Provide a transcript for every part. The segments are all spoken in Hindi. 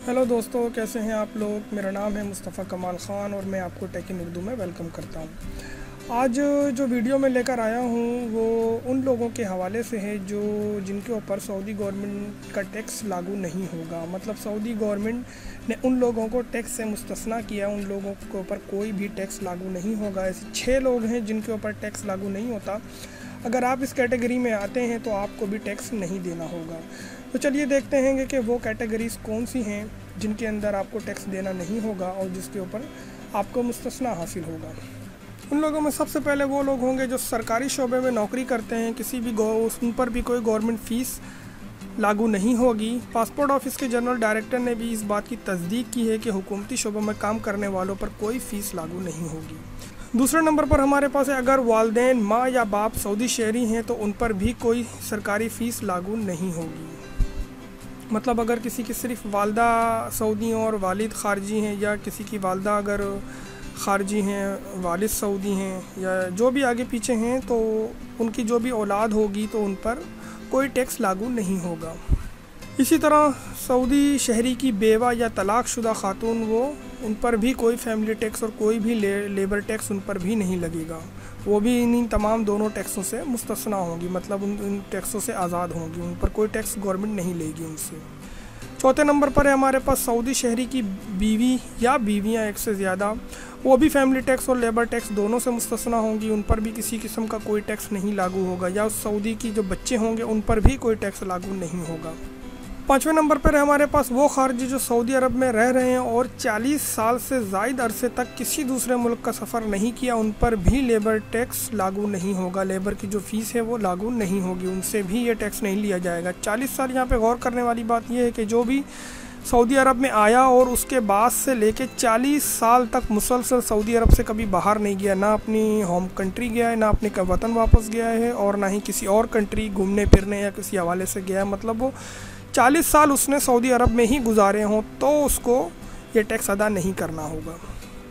हेलो दोस्तों, कैसे हैं आप लोग। मेरा नाम है मुस्तफ़ा कमाल ख़ान और मैं आपको टेक इन उर्दू में वेलकम करता हूं। आज जो वीडियो मैं लेकर आया हूं वो उन लोगों के हवाले से है जो जिनके ऊपर सऊदी गवर्नमेंट का टैक्स लागू नहीं होगा। मतलब सऊदी गवर्नमेंट ने उन लोगों को टैक्स से मुस्तस्ना किया, उन लोगों के ऊपर कोई भी टैक्स लागू नहीं होगा। ऐसे 6 लोग हैं जिनके ऊपर टैक्स लागू नहीं होता। अगर आप इस कैटेगरी में आते हैं तो आपको भी टैक्स नहीं देना होगा। तो चलिए देखते हैं कि वो कैटेगरीज़ कौन सी हैं जिनके अंदर आपको टैक्स देना नहीं होगा और जिसके ऊपर आपको मुस्तस्ना हासिल होगा। उन लोगों में सबसे पहले वो लोग होंगे जो सरकारी शोबे में नौकरी करते हैं, किसी भी उन पर भी कोई गवर्नमेंट फ़ीस लागू नहीं होगी। पासपोर्ट ऑफिस के जनरल डायरेक्टर ने भी इस बात की तस्दीक की है कि हुकूमती शोबों में काम करने वालों पर कोई फ़ीस लागू नहीं होगी। दूसरे नंबर पर हमारे पास है, अगर वालदेन माँ या बाप सऊदी शहरी हैं तो उन पर भी कोई सरकारी फ़ीस लागू नहीं होगी। मतलब अगर किसी की सिर्फ वालदा सऊदी और वालिद ख़ारजी हैं, या किसी की वालदा अगर ख़ारजी हैं, वालिद सऊदी हैं, या जो भी आगे पीछे हैं, तो उनकी जो भी औलाद होगी तो उन पर कोई टैक्स लागू नहीं होगा। इसी तरह सऊदी शहरी की बेवा या तलाक़शुदा ख़ातून, वो उन पर भी कोई फैमिली टैक्स और कोई भी लेबर टैक्स उन पर भी नहीं लगेगा। वो भी इन तमाम दोनों टैक्सों से मुस्तस्ना होंगी, मतलब उन टैक्सों से आज़ाद होंगी। उन पर कोई टैक्स गवर्नमेंट नहीं लेगी उनसे। चौथे नंबर पर है हमारे पास सऊदी शहरी की बीवी या बीवियां एक से ज़्यादा, वो भी फैमिली टैक्स और लेबर टैक्स दोनों से मुस्तस्ना होंगी। उन पर भी किसी किस्म का कोई टैक्स नहीं लागू होगा। या उस सऊदी की जो बच्चे होंगे उन पर भी कोई टैक्स लागू नहीं होगा। पाँचवें नंबर पर है हमारे पास वो खारजी जो सऊदी अरब में रह रहे हैं और 40 साल से ज़ायद अरसे तक किसी दूसरे मुल्क का सफ़र नहीं किया, उन पर भी लेबर टैक्स लागू नहीं होगा। लेबर की जो फ़ीस है वो लागू नहीं होगी, उनसे भी ये टैक्स नहीं लिया जाएगा। 40 साल, यहाँ पे गौर करने वाली बात यह है कि जो भी सऊदी अरब में आया और उसके बाद से लेके 40 साल तक मुसलसल सऊदी अरब से कभी बाहर नहीं गया, ना अपनी होम कंट्री गया है, ना अपने वतन वापस गया है, और ना ही किसी और कंट्री घूमने फिरने या किसी हवाले से गया है। मतलब वो 40 साल उसने सऊदी अरब में ही गुजारे हों तो उसको ये टैक्स अदा नहीं करना होगा।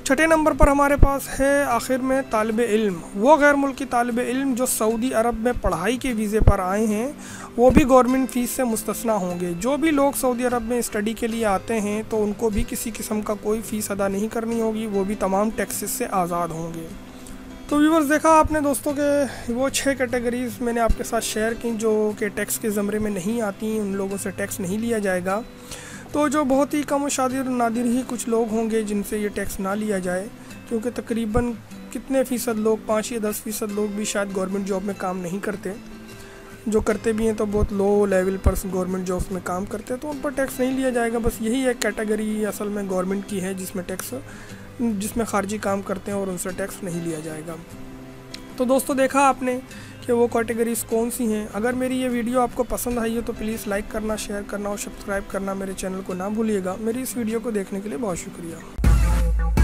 छठे नंबर पर हमारे पास है आखिर में तालिब इल्म। वो गैर मुल्की तालिब इल्म जो सऊदी अरब में पढ़ाई के वीज़े पर आए हैं, वो भी गवर्नमेंट फ़ीस से मुस्तस्ना होंगे। जो भी लोग सऊदी अरब में स्टडी के लिए आते हैं तो उनको भी किसी किस्म का कोई फ़ीस अदा नहीं करनी होगी, वो भी तमाम टैक्सेस से आज़ाद होंगे। तो व्यूअर्स, देखा आपने दोस्तों के वो 6 कैटेगरीज़ मैंने आपके साथ शेयर की जो कि टैक्स के ज़मरे में नहीं आती, उन लोगों से टैक्स नहीं लिया जाएगा। तो जो बहुत ही कम शादिर नादिर ही कुछ लोग होंगे जिनसे ये टैक्स ना लिया जाए, क्योंकि तकरीबन कितने फ़ीसद लोग, 5 या 10% लोग भी शायद गवर्नमेंट जॉब में काम नहीं करते। जो करते भी हैं तो बहुत लो लेवल पर गवर्नमेंट जॉब्स में काम करते हैं, तो उन पर टैक्स नहीं लिया जाएगा। बस यही एक कैटेगरी असल में गवर्नमेंट की है जिसमें खारजी काम करते हैं और उनसे टैक्स नहीं लिया जाएगा। तो दोस्तों, देखा आपने कि वो कैटेगरीज़ कौन सी हैं। अगर मेरी ये वीडियो आपको पसंद आई है तो प्लीज़ लाइक करना, शेयर करना और सब्सक्राइब करना मेरे चैनल को ना भूलिएगा। मेरी इस वीडियो को देखने के लिए बहुत शुक्रिया।